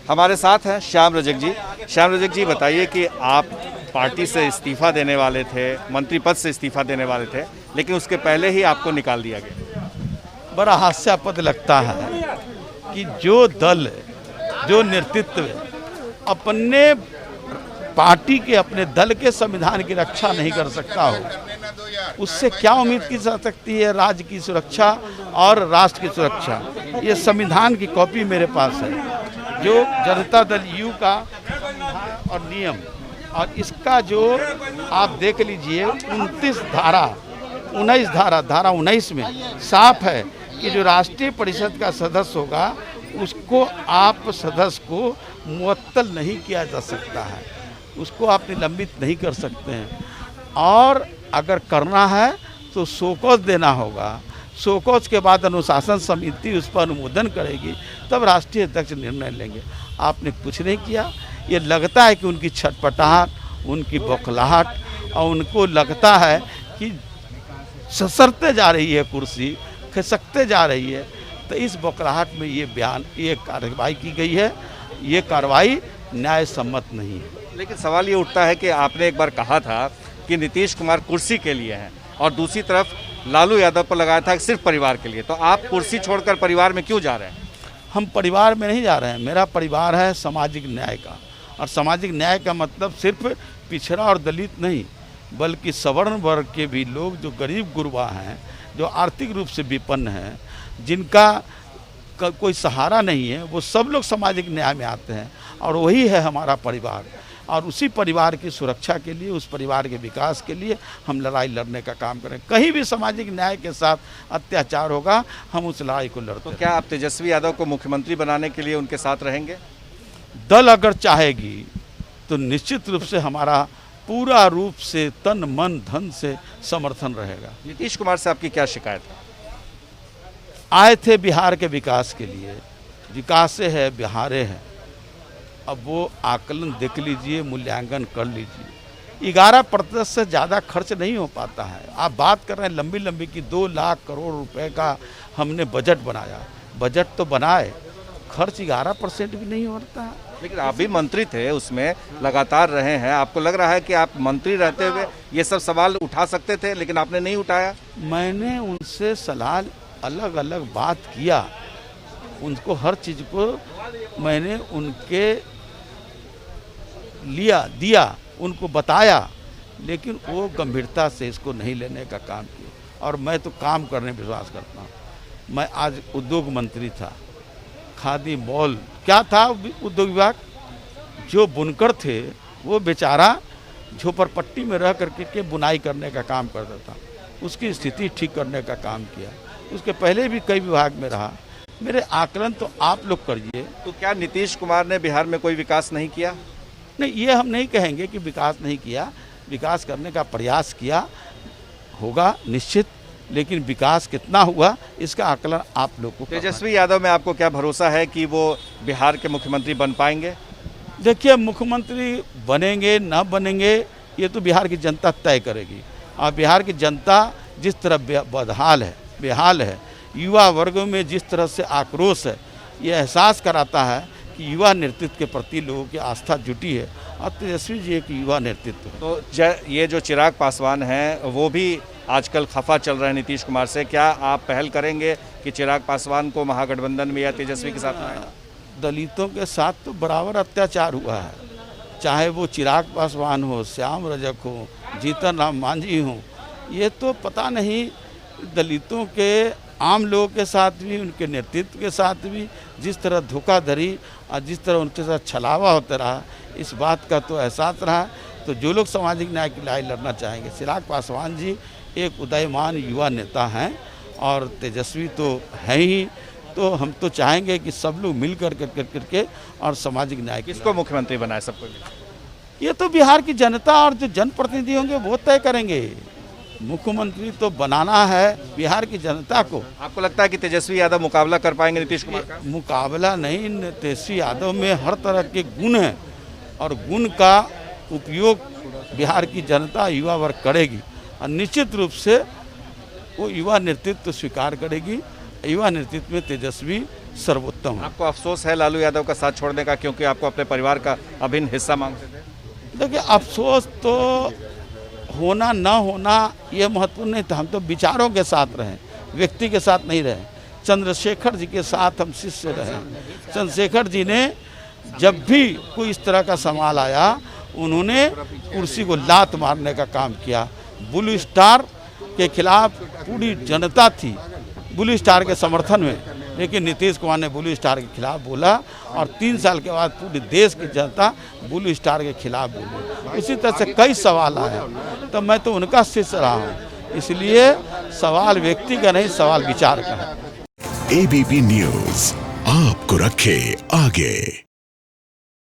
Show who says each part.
Speaker 1: हमारे साथ हैं श्याम रजक जी। श्याम रजक जी, बताइए कि आप पार्टी से इस्तीफा देने वाले थे, मंत्री पद से इस्तीफा देने वाले थे, लेकिन उसके पहले ही आपको निकाल दिया गया।
Speaker 2: बड़ा हास्यास्पद लगता है कि जो दल, जो नेतृत्व अपने पार्टी के, अपने दल के संविधान की रक्षा नहीं कर सकता हो, उससे क्या उम्मीद की जा सकती है राज्य की सुरक्षा और राष्ट्र की सुरक्षा। ये संविधान की कॉपी मेरे पास है, जो जनता दल यू का संविधान और नियम, और इसका जो आप देख लीजिए 29 धारा 19 में साफ है कि जो राष्ट्रीय परिषद का सदस्य होगा उसको आप सदस्य को मुअत्तल नहीं किया जा सकता है, उसको आप निलंबित नहीं कर सकते हैं, और अगर करना है तो शोकॉज देना होगा। शोकॉज के बाद अनुशासन समिति उस पर अनुमोदन करेगी, तब राष्ट्रीय अध्यक्ष निर्णय लेंगे। आपने कुछ नहीं किया। ये लगता है कि उनकी छटपटाहट, उनकी बौखलाहट, और उनको लगता है कि ससरते जा रही है कुर्सी, खिसकते जा रही है, तो इस बौखलाहट में ये बयान, ये कार्रवाई की गई है। ये कार्रवाई न्याय सम्मत नहीं है।
Speaker 1: लेकिन सवाल ये उठता है कि आपने एक बार कहा था कि नीतीश कुमार कुर्सी के लिए हैं, और दूसरी तरफ लालू यादव पर लगाया था कि सिर्फ परिवार के लिए, तो आप कुर्सी छोड़कर परिवार में क्यों जा रहे हैं?
Speaker 2: हम परिवार में नहीं जा रहे हैं। मेरा परिवार है सामाजिक न्याय का, और सामाजिक न्याय का मतलब सिर्फ पिछड़ा और दलित नहीं, बल्कि सवर्ण वर्ग के भी लोग, जो गरीब गुरबा हैं, जो आर्थिक रूप से विपन्न हैं, जिनका कोई सहारा नहीं है, वो सब लोग सामाजिक न्याय में आते हैं, और वही है हमारा परिवार। और उसी परिवार की सुरक्षा के लिए, उस परिवार के विकास के लिए हम लड़ाई लड़ने का काम करें। कहीं भी सामाजिक न्याय के साथ अत्याचार होगा, हम उस लड़ाई को लड़ते हैं।
Speaker 1: तो क्या आप तेजस्वी यादव को मुख्यमंत्री बनाने के लिए उनके साथ रहेंगे?
Speaker 2: दल अगर चाहेगी तो निश्चित रूप से हमारा पूरा रूप से, तन मन धन से समर्थन रहेगा।
Speaker 1: नीतीश कुमार से आपकी क्या शिकायत है?
Speaker 2: आए थे बिहार के विकास के लिए, विकासे है बिहारे है। अब वो आकलन देख लीजिए, मूल्यांकन कर लीजिए। 11% से ज़्यादा खर्च नहीं हो पाता है। आप बात कर रहे हैं लंबी लंबी की 2 लाख करोड़ रुपए का हमने बजट बनाया। बजट तो बनाए, खर्च 11% भी नहीं होता है।
Speaker 1: लेकिन आप भी मंत्री थे, उसमें लगातार रहे हैं, आपको लग रहा है कि आप मंत्री रहते हुए ये सब सवाल उठा सकते थे, लेकिन आपने नहीं उठाया?
Speaker 2: मैंने उनसे सलाह अलग अलग बात किया, उनको हर चीज़ को मैंने उनके दिया, उनको बताया, लेकिन वो गंभीरता से इसको नहीं लेने का काम किया। और मैं तो काम करने में विश्वास करता हूँ। मैं आज उद्योग मंत्री था, खादी मॉल क्या था उद्योग विभाग, जो बुनकर थे वो बेचारा झोपड़पट्टी में रह करके बुनाई करने का काम करता था, उसकी स्थिति ठीक करने का काम किया। उसके पहले भी कई विभाग में रहा। मेरे आकलन तो आप लोग करिए।
Speaker 1: तो क्या नीतीश कुमार ने बिहार में कोई विकास नहीं किया?
Speaker 2: नहीं, ये हम नहीं कहेंगे कि विकास नहीं किया, विकास करने का प्रयास किया होगा निश्चित, लेकिन विकास कितना हुआ इसका आकलन आप लोग को।
Speaker 1: तेजस्वी यादव में आपको क्या भरोसा है कि वो बिहार के मुख्यमंत्री बन पाएंगे?
Speaker 2: देखिए, मुख्यमंत्री बनेंगे ना बनेंगे ये तो बिहार की जनता तय करेगी। और बिहार की जनता जिस तरह बेहाल है, युवा वर्गों में जिस तरह से आक्रोश है, ये एहसास कराता है कि युवा नेतृत्व के प्रति लोगों की आस्था जुटी है, और तेजस्वी जी एक युवा नेतृत्व है।
Speaker 1: तो ये जो चिराग पासवान हैं वो भी आजकल खफा चल रहे हैं नीतीश कुमार से, क्या आप पहल करेंगे कि चिराग पासवान को महागठबंधन में या तेजस्वी के साथ लाएं?
Speaker 2: दलितों के साथ तो बराबर अत्याचार हुआ है, चाहे वो चिराग पासवान हो, श्याम रजक हो, जीतन राम मांझी हो। ये तो पता नहीं दलितों के, आम लोगों के साथ भी, उनके नेतृत्व के साथ भी जिस तरह धोखाधड़ी और जिस तरह उनके साथ छलावा होता रहा, इस बात का तो एहसास रहा। तो जो लोग सामाजिक न्याय की लड़ाई लड़ना चाहेंगे, चिराग पासवान जी एक उदयमान युवा नेता हैं, और तेजस्वी तो हैं ही। तो हम तो चाहेंगे कि सब लोग मिल करके और सामाजिक न्याय।
Speaker 1: किसको मुख्यमंत्री बनाए? सबको?
Speaker 2: ये तो बिहार की जनता और जो जनप्रतिनिधि होंगे वो तय करेंगे। मुख्यमंत्री तो बनाना है बिहार की जनता को।
Speaker 1: आपको लगता है कि तेजस्वी यादव मुकाबला कर पाएंगे नीतीश कुमार का?
Speaker 2: मुकाबला नहीं, तेजस्वी यादव में हर तरह के गुण हैं, और गुण का उपयोग बिहार की जनता, युवा वर्ग करेगी, और निश्चित रूप से वो युवा नेतृत्व स्वीकार करेगी। युवा नेतृत्व में तेजस्वी सर्वोत्तम है।
Speaker 1: आपको अफसोस है लालू यादव का साथ छोड़ने का, क्योंकि आपको अपने परिवार का अभिन्न हिस्सा मांगते थे?
Speaker 2: देखिए, अफसोस तो होना ना होना ये महत्वपूर्ण नहीं था। हम तो विचारों के साथ रहे, व्यक्ति के साथ नहीं रहे। चंद्रशेखर जी के साथ हम शिष्य रहे। चंद्रशेखर जी ने जब भी कोई इस तरह का सवाल आया, उन्होंने कुर्सी को लात मारने का काम किया। ब्लू स्टार के खिलाफ पूरी जनता थी ब्लू स्टार के समर्थन में, लेकिन नीतीश कुमार ने ब्लू स्टार के खिलाफ बोला और 3 साल के बाद पूरे देश की जनता ब्लू स्टार के खिलाफ बोली। उसी तरह से कई सवाल आए, तो मैं तो उनका शिष्य रहा हूँ। इसलिए सवाल व्यक्ति का नहीं, सवाल विचार का है।
Speaker 3: ABP न्यूज़ आपको रखे आगे।